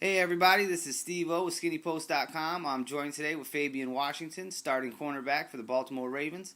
Hey everybody, this is Steve O with SkinnyPost.com. I'm joined today with Fabian Washington, starting cornerback for the Baltimore Ravens.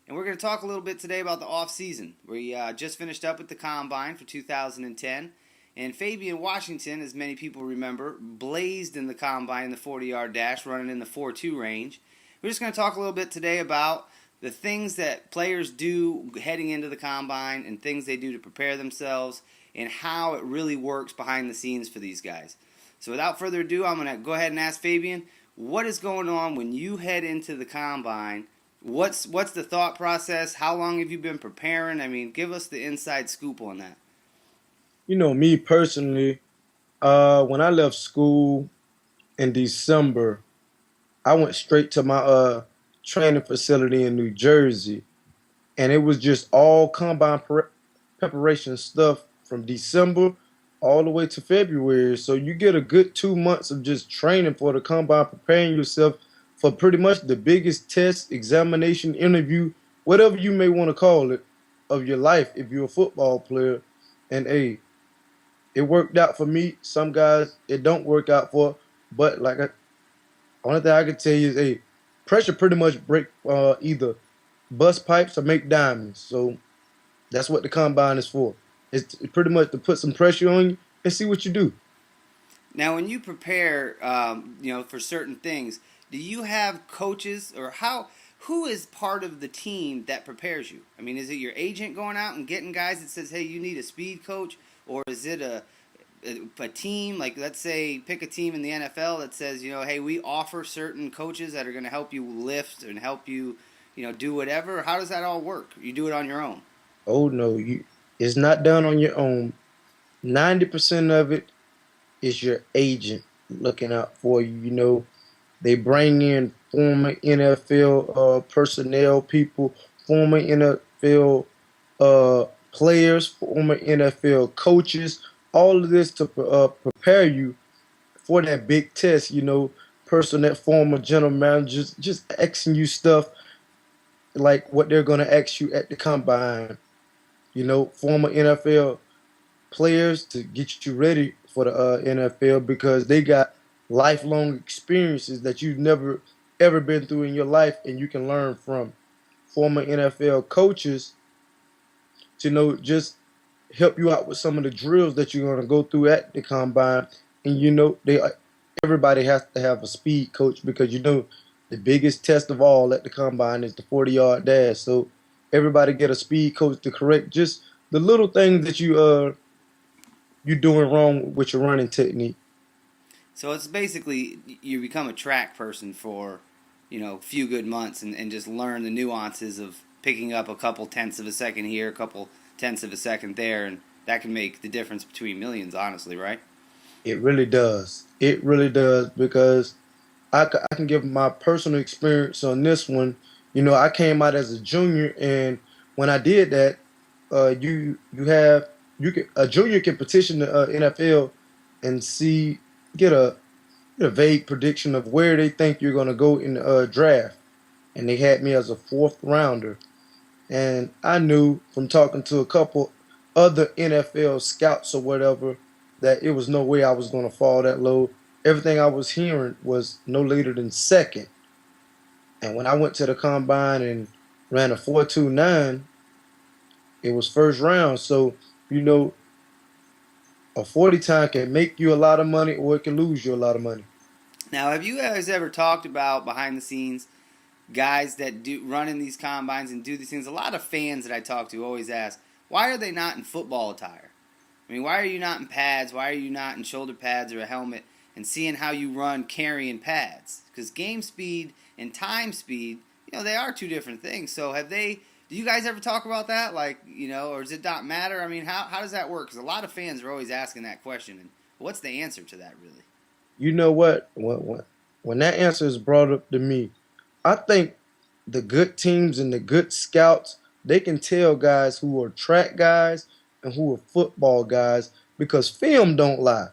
And we're going to talk a little bit today about the off-season. We just finished up with the Combine for 2010. And Fabian Washington, as many people remember, blazed in the Combine in the 40-yard dash, running in the 4.2 range. We're just going to talk a little bit today about the things that players do heading into the Combine and things they do to prepare themselves and how it really works behind the scenes for these guys. So without further ado, I'm going to go ahead and ask Fabian, what is going on when you head into the Combine? What's the thought process? How long have you been preparing? I mean, give us the inside scoop on that. Me personally, when I left school in December, I went straight to my training facility in New Jersey, and it was just all combine preparation stuff from December all the way to February. So you get a good 2 months of just training for the combine, preparing yourself for pretty much the biggest test, examination, interview, whatever you may want to call it, of your life if you're a football player. And it worked out for me. Some guys it don't work out for, but only thing I can tell you is, pressure pretty much break either bust pipes or make diamonds. So that's what the combine is for. It's pretty much to put some pressure on you and see what you do. Now, when you prepare, for certain things, do you have coaches or who is part of the team that prepares you? I mean, is it your agent going out and getting guys that says, hey, you need a speed coach? Or is it a team, like let's say pick a team in the NFL that says, hey, we offer certain coaches that are going to help you lift and help you, do whatever? How does that all work? You do it on your own? Oh no, it's not done on your own. 90% of it is your agent looking out for you. They bring in former NFL personnel people, former NFL players, former NFL coaches, all of this to prepare you for that big test. Person former general managers just asking you stuff like what they're going to ask you at the combine. Former NFL players to get you ready for the NFL because they got lifelong experiences that you've never ever been through in your life, and you can learn from former NFL coaches to just help you out with some of the drills that you're going to go through at the combine. And they everybody has to have a speed coach because the biggest test of all at the combine is the 40-yard dash. So everybody get a speed coach to correct just the little things that you're doing wrong with your running technique. So it's basically you become a track person for, a few good months and just learn the nuances of picking up a couple tenths of a second here, a couple tenths of a second there, and that can make the difference between millions, honestly, right? It really does. It really does because I can give my personal experience on this one. I came out as a junior, and when I did that, a junior can petition the NFL and get a vague prediction of where they think you're going to go in the draft, and they had me as a fourth rounder. And I knew from talking to a couple other NFL scouts or whatever that it was no way I was going to fall that low. Everything I was hearing was no later than second. And when I went to the combine and ran a 4.29, it was first round. So, you know, a 40 time can make you a lot of money or it can lose you a lot of money. Now, have you guys ever talked about behind the scenes guys that do run in these combines and do these things? A lot of fans that I talk to always ask, why are they not in football attire? I mean, why are you not in pads? Why are you not in shoulder pads or a helmet? And seeing how you run carrying pads, because game speed and time speed, they are two different things. So have they? Do you guys ever talk about that? Like, or does it not matter? I mean, how does that work? Because a lot of fans are always asking that question. And what's the answer to that, really? You know what? When that answer is brought up to me, I think the good teams and the good scouts, they can tell guys who are track guys and who are football guys because film don't lie.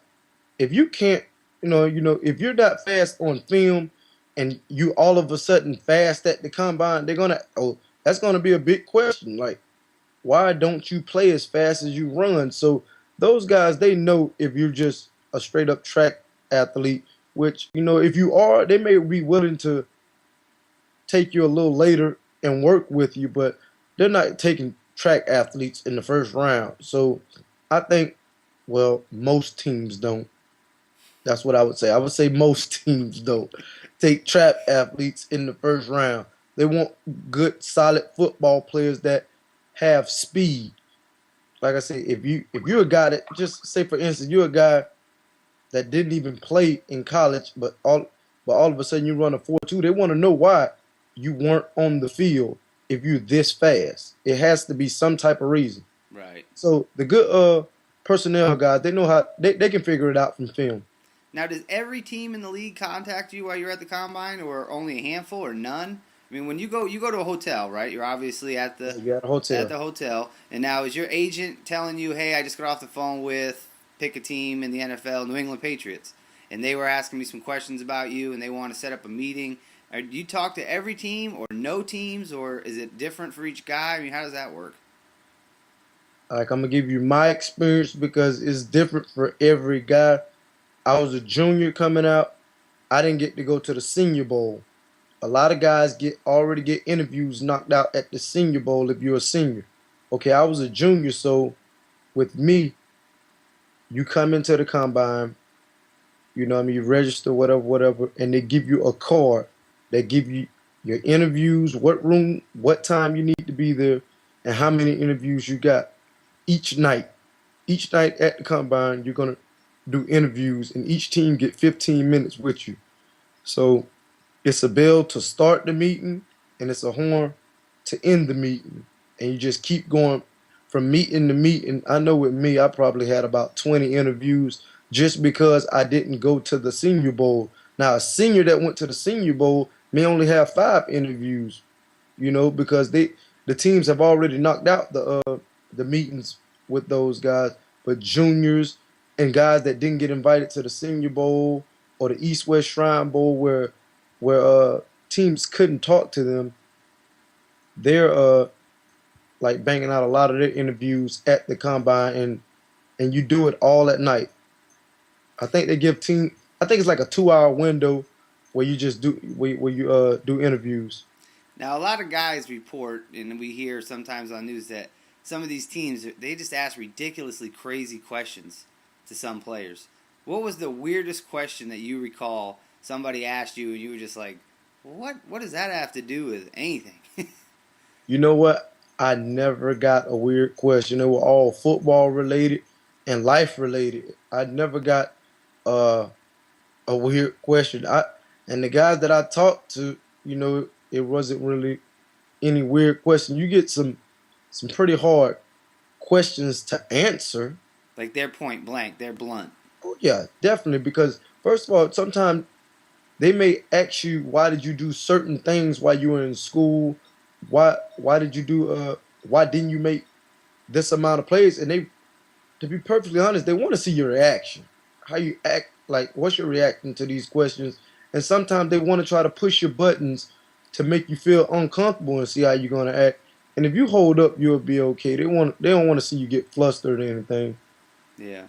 If you can't, if you're not fast on film and you all of a sudden fast at the combine, that's gonna be a big question. Like, why don't you play as fast as you run? So those guys, they know if you're just a straight up track athlete, which, if you are, they may be willing to take you a little later and work with you, but they're not taking track athletes in the first round. So I think, well, most teams don't. That's what I would say. I would say most teams don't take trap athletes in the first round. They want good, solid football players that have speed. Like I say, if you're a guy that, just say for instance, you're a guy that didn't even play in college, but all of a sudden you run a 4.2, they want to know why you weren't on the field if you're this fast. It has to be some type of reason. Right. So the good personnel guys, they know how they can figure it out from film. Now, does every team in the league contact you while you're at the combine, or only a handful, or none? I mean, when you go to a hotel, right? You're obviously at the You got a hotel. at the hotel, and now is your agent telling you, "Hey, I just got off the phone with pick a team in the NFL, New England Patriots, and they were asking me some questions about you, and they want to set up a meeting." Or do you talk to every team, or no teams, or is it different for each guy? I mean, how does that work? Like, I'm gonna give you my experience because it's different for every guy. I was a junior coming out. I didn't get to go to the Senior Bowl. A lot of guys already get interviews knocked out at the Senior Bowl if you're a senior. Okay, I was a junior, so with me, you come into the combine, you register, whatever, and they give you a card. They give you your interviews, what room, what time you need to be there, and how many interviews you got each night. Each night at the combine, you're gonna do interviews, and each team get 15 minutes with you. So it's a bell to start the meeting, and it's a horn to end the meeting, and you just keep going from meeting to meeting. I know with me, I probably had about 20 interviews just because I didn't go to the Senior Bowl. Now, a senior that went to the Senior Bowl may only have 5 interviews, because the teams have already knocked out the meetings with those guys. But juniors and guys that didn't get invited to the Senior Bowl or the East West Shrine Bowl, where teams couldn't talk to them, they're like banging out a lot of their interviews at the combine, and you do it all at night. I think they give team. I think it's like a 2-hour window where you just do interviews. Now, a lot of guys report, and we hear sometimes on news that some of these teams, they just ask ridiculously crazy questions to some players. What was the weirdest question that you recall somebody asked you, and you were just like, what does that have to do with anything? You know what? I never got a weird question. They were all football related and life related. I never got uh, a weird question. And the guys that I talked to, it wasn't really any weird question. You get some pretty hard questions to answer. Like they're point blank, they're blunt. Oh, yeah, definitely. Because first of all, sometimes they may ask you, why did you do certain things while you were in school? Why did you do why didn't you make this amount of plays? And they, to be perfectly honest, they want to see your reaction. How you act, like what's your reaction to these questions? And sometimes they want to try to push your buttons to make you feel uncomfortable and see how you're gonna act. And if you hold up, you'll be okay. They don't want to see you get flustered or anything. Yeah.